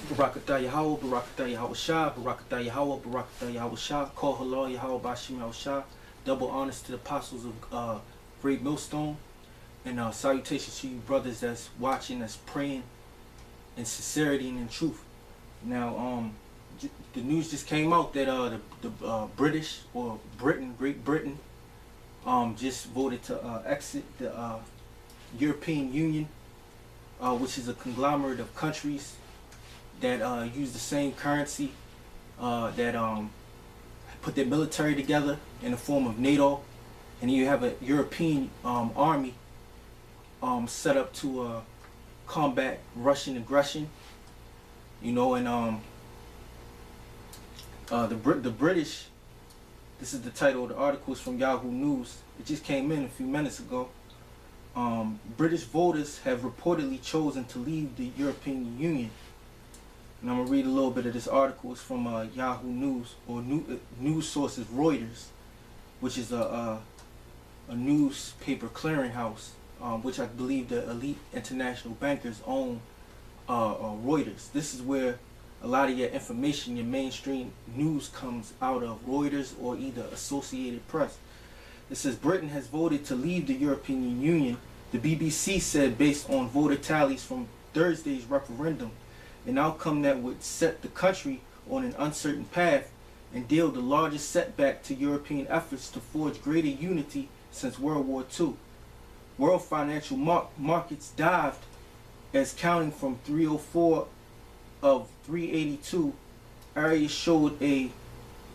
Barakatah Yahweh, Barakatah Yahweh Shah, Barakatah Yahweh, Barakatah Yahweh Shah, Call Halal Yahweh Bashim Yahweh Shah. Double honors to the apostles of Great Millstone. And salutations to you brothers that's watching, that's praying in sincerity and in truth. Now, the news just came out that the British, or Britain, Great Britain, just voted to exit the European Union, which is a conglomerate of countries that use the same currency, that put their military together in the form of NATO, and you have a European army set up to combat Russian aggression. You know, and the British. This is the title of the article. Is from Yahoo News. It just came in a few minutes ago. British voters have reportedly chosen to leave the European Union. And I'm going to read a little bit of this article. It's from Yahoo News, or news sources Reuters, which is a newspaper clearinghouse, which I believe the elite international bankers own Reuters. This is where a lot of your information, your mainstream news comes out of, Reuters or either Associated Press. It says Britain has voted to leave the European Union, the BBC said, based on voter tallies from Thursday's referendum, an outcome that would set the country on an uncertain path and deal the largest setback to European efforts to forge greater unity since World War II. World financial markets dived as counting from 304 of 382 areas showed a,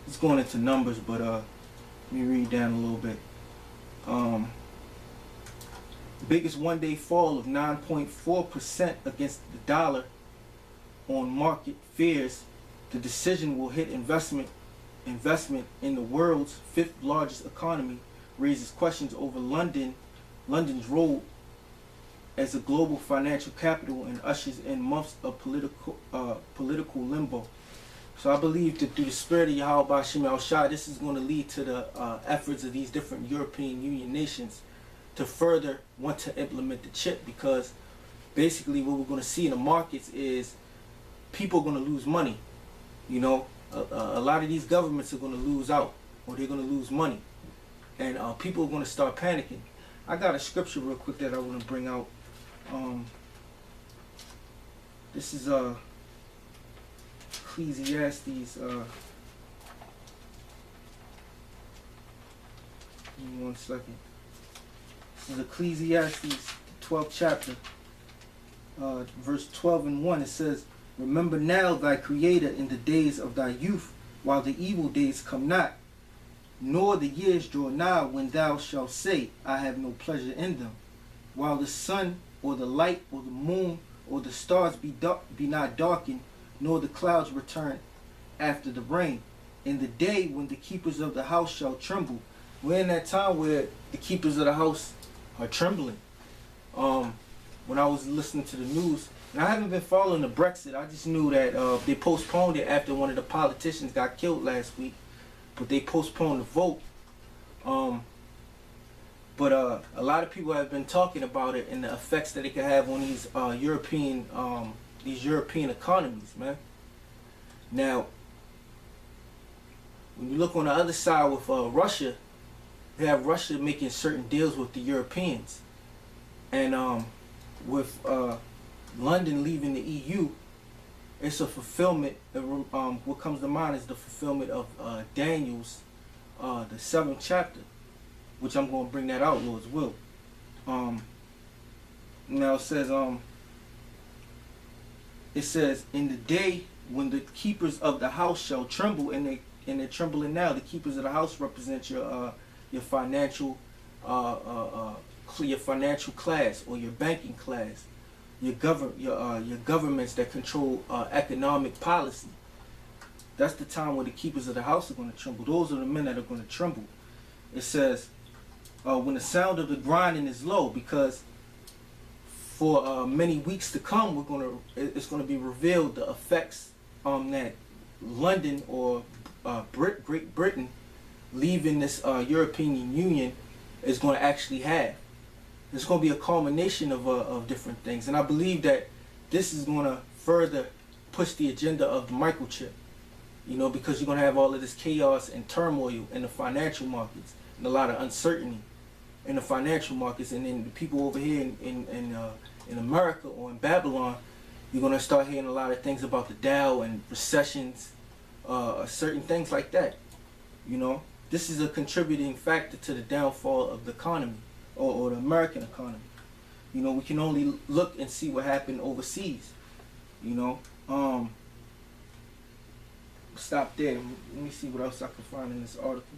it's going into numbers, but let me read down a little bit. Biggest one-day fall of 9.4% against the dollar on market fears the decision will hit investment in the world's fifth largest economy raises questions over London's role as a global financial capital and ushers in months of political limbo. So I believe that through the spirit of Yahweh Bashim Al Shah, this is going to lead to the efforts of these different European Union nations to further want to implement the chip, because basically what we're going to see in the markets is people are going to lose money. You know, a lot of these governments are going to lose out, or they're going to lose money, and people are going to start panicking. I got a scripture real quick that I want to bring out. This is Ecclesiastes. Give me 1 second. This is Ecclesiastes, 12th chapter, verse 12 and 1. It says, "Remember now thy Creator in the days of thy youth, while the evil days come not, nor the years draw nigh, when thou shalt say, I have no pleasure in them. While the sun, or the light, or the moon, or the stars be not darkened, nor the clouds return after the rain. In the day when the keepers of the house shall tremble." We're in that time where the keepers of the house are trembling. When I was listening to the news, and I haven't been following the Brexit, I just knew that they postponed it after one of the politicians got killed last week. But they postponed the vote. But a lot of people have been talking about it and the effects that it could have on these European economies, man. Now, when you look on the other side with Russia, they have Russia making certain deals with the Europeans, and with London leaving the EU, it's a fulfillment. What comes to mind is the fulfillment of Daniel's, the 7th chapter, which I'm going to bring that out, Lord's will. Now it says, in the day when the keepers of the house shall tremble, and they're trembling now. The keepers of the house represent your financial class, or your banking class, your governments that control economic policy. That's the time when the keepers of the house are going to tremble. Those are the men that are going to tremble. It says, when the sound of the grinding is low, because for many weeks to come, it's going to be revealed the effects that London, or Great Britain, leaving this European Union is going to actually have. It's going to be a culmination of different things, and I believe that this is going to further push the agenda of the microchip. You know, because you're gonna have all of this chaos and turmoil in the financial markets and a lot of uncertainty in the financial markets, and then the people over here in America or in Babylon, you're gonna start hearing a lot of things about the Dow and recessions, certain things like that. You know, this is a contributing factor to the downfall of the economy or the American economy. You know, we can only look and see what happened overseas. You know, stop there. Let me see what else I can find in this article.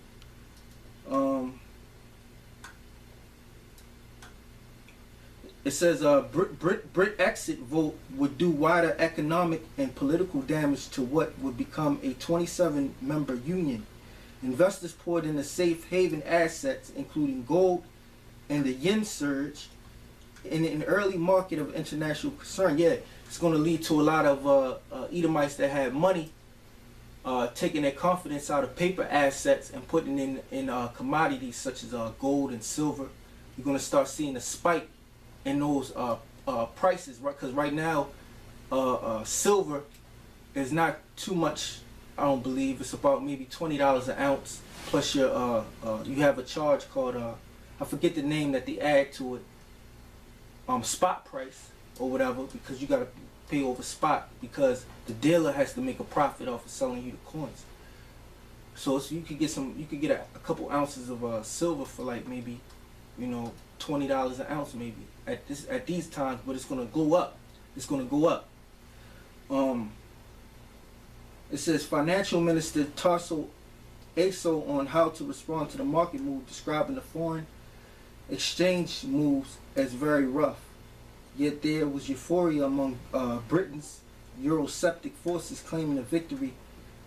It says Brit exit vote would do wider economic and political damage to what would become a 27-member union. Investors poured into safe haven assets, including gold, and the yen surge in an early market of international concern. Yeah, it's going to lead to a lot of Edomites that had money taking their confidence out of paper assets and putting in commodities such as gold and silver. You're going to start seeing a spike in those prices, right? Because right now, silver is not too much. I don't believe it's about maybe $20 an ounce. Plus your you have a charge called I forget the name that they add to it. Spot price or whatever, because you gotta pay over spot because the dealer has to make a profit off of selling you the coins. So you could get a couple ounces of silver for like maybe, you know, $20 an ounce maybe at these times, but it's gonna go up. It's gonna go up. It says Financial Minister Tarso Aso on how to respond to the market move, describing the foreign exchange moves as very rough. Yet there was euphoria among Britain's Eurosceptic forces claiming a victory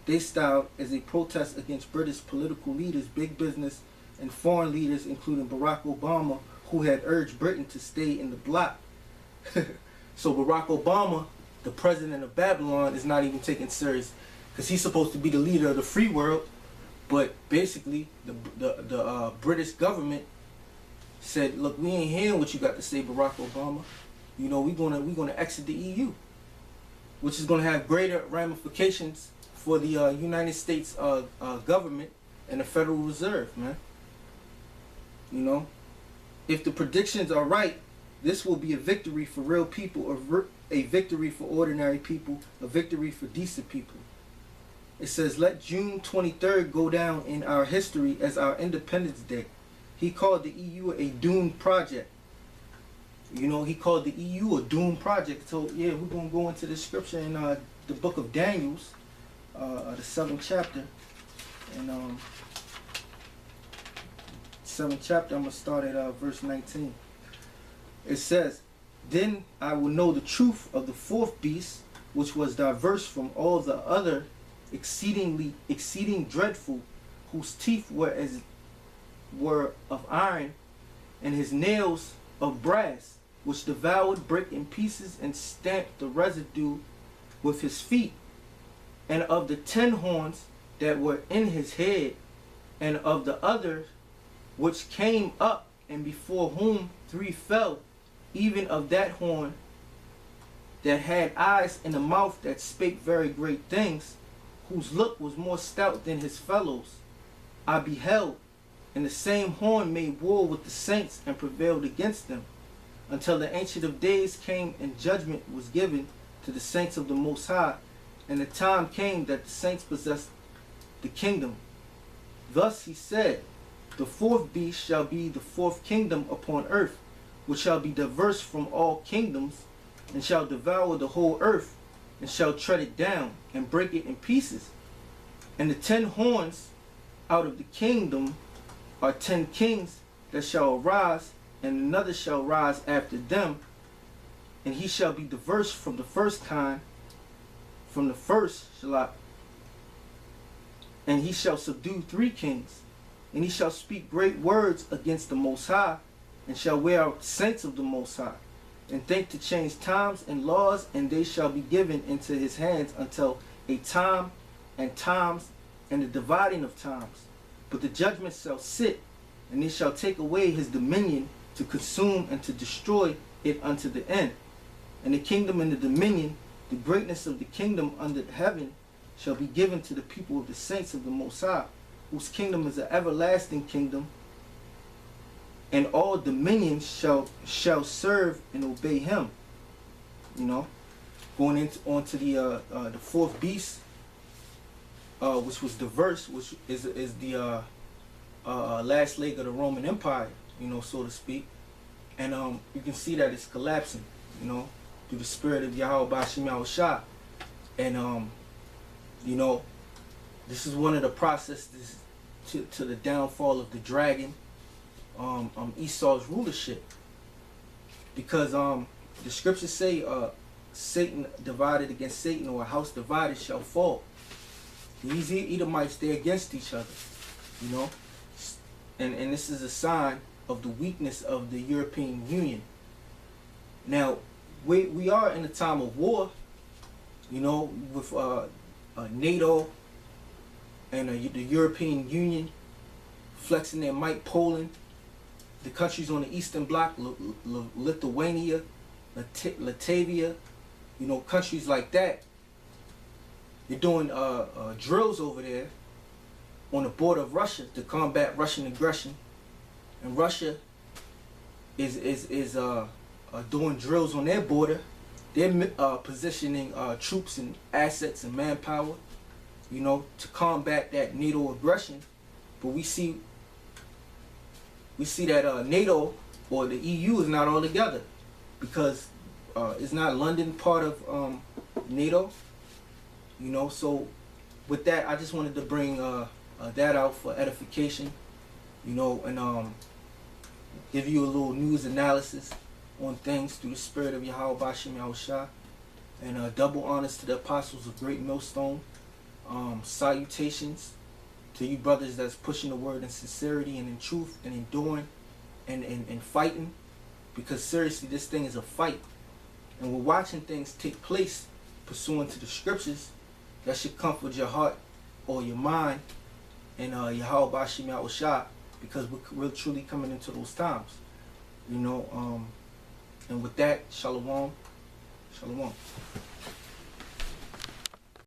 they styled as a protest against British political leaders, big business, and foreign leaders, including Barack Obama, who had urged Britain to stay in the bloc. So Barack Obama, the president of Babylon, is not even taken serious because he's supposed to be the leader of the free world, but basically the British government said, look, we ain't hearing what you got to say, Barack Obama. You know, we're gonna exit the EU, which is gonna have greater ramifications for the United States government and the Federal Reserve, man. You know, if the predictions are right, this will be a victory for real people, a victory for ordinary people, a victory for decent people. It says, let June 23rd go down in our history as our Independence Day. He called the EU a doomed project. You know, he called the EU a doomed project. So, yeah, we're going to go into the scripture in the book of Daniel, the 7th chapter. And 7th chapter, I'm going to start at verse 19. It says, then I will know the truth of the fourth beast, which was diverse from all the other, exceeding dreadful, whose teeth were of iron, and his nails of brass, which devoured brick in pieces and stamped the residue with his feet, and of the 10 horns that were in his head, and of the others which came up, and before whom 3 fell, even of that horn that had eyes and a mouth that spake very great things, whose look was more stout than his fellows, I beheld, and the same horn made war with the saints and prevailed against them, until the Ancient of Days came and judgment was given to the saints of the Most High, and the time came that the saints possessed the kingdom. Thus he said, the fourth beast shall be the fourth kingdom upon earth, which shall be diverse from all kingdoms, and shall devour the whole earth, and shall tread it down, and break it in pieces. And the 10 horns out of the kingdom are 10 kings that shall arise, and another shall rise after them, and he shall be diverse from the first kind, from the first and he shall subdue 3 kings, and he shall speak great words against the Most High, and shall wear out the saints of the Most High, and think to change times and laws, and they shall be given into his hands until a time and times and the dividing of times. But the judgment shall sit, and they shall take away his dominion, to consume and to destroy it unto the end. And the kingdom and the dominion The greatness of the kingdom under heaven shall be given to the people of the saints of the Most High, whose kingdom is an everlasting kingdom, and all dominions shall serve and obey him. You know, going onto the fourth beast, which was diverse, which is the last leg of the Roman Empire, you know, so to speak. And you can see that it's collapsing, you know, through the spirit of Yahweh Bashim Yahushua. And you know, this is one of the processes to the downfall of the dragon, Esau's rulership. Because the scriptures say Satan divided against Satan, or a house divided shall fall. These Edomites, they're against each other, you know. And this is a sign of the weakness of the European Union. Now, we are in a time of war, you know, with NATO and the European Union flexing their might. Poland, the countries on the Eastern Bloc, Lithuania, Latvia, you know, countries like that. They're doing drills over there on the border of Russia to combat Russian aggression, and Russia is doing drills on their border. They're positioning troops and assets and manpower, you know, to combat that NATO aggression. But we see that NATO or the EU is not all together, because it's not London part of NATO, you know. So with that, I just wanted to bring that out for edification, you know, and give you a little news analysis on things through the spirit of Yahweh Bashim Yahushua. And double honors to the apostles of Great Millstone. Salutations to you brothers that's pushing the word in sincerity and in truth and enduring and fighting, because seriously, this thing is a fight, and we're watching things take place pursuant to the scriptures. That should comfort your heart or your mind and Yahweh Bashim Yahushua, because we're truly coming into those times, you know. And with that, shalom, shalom.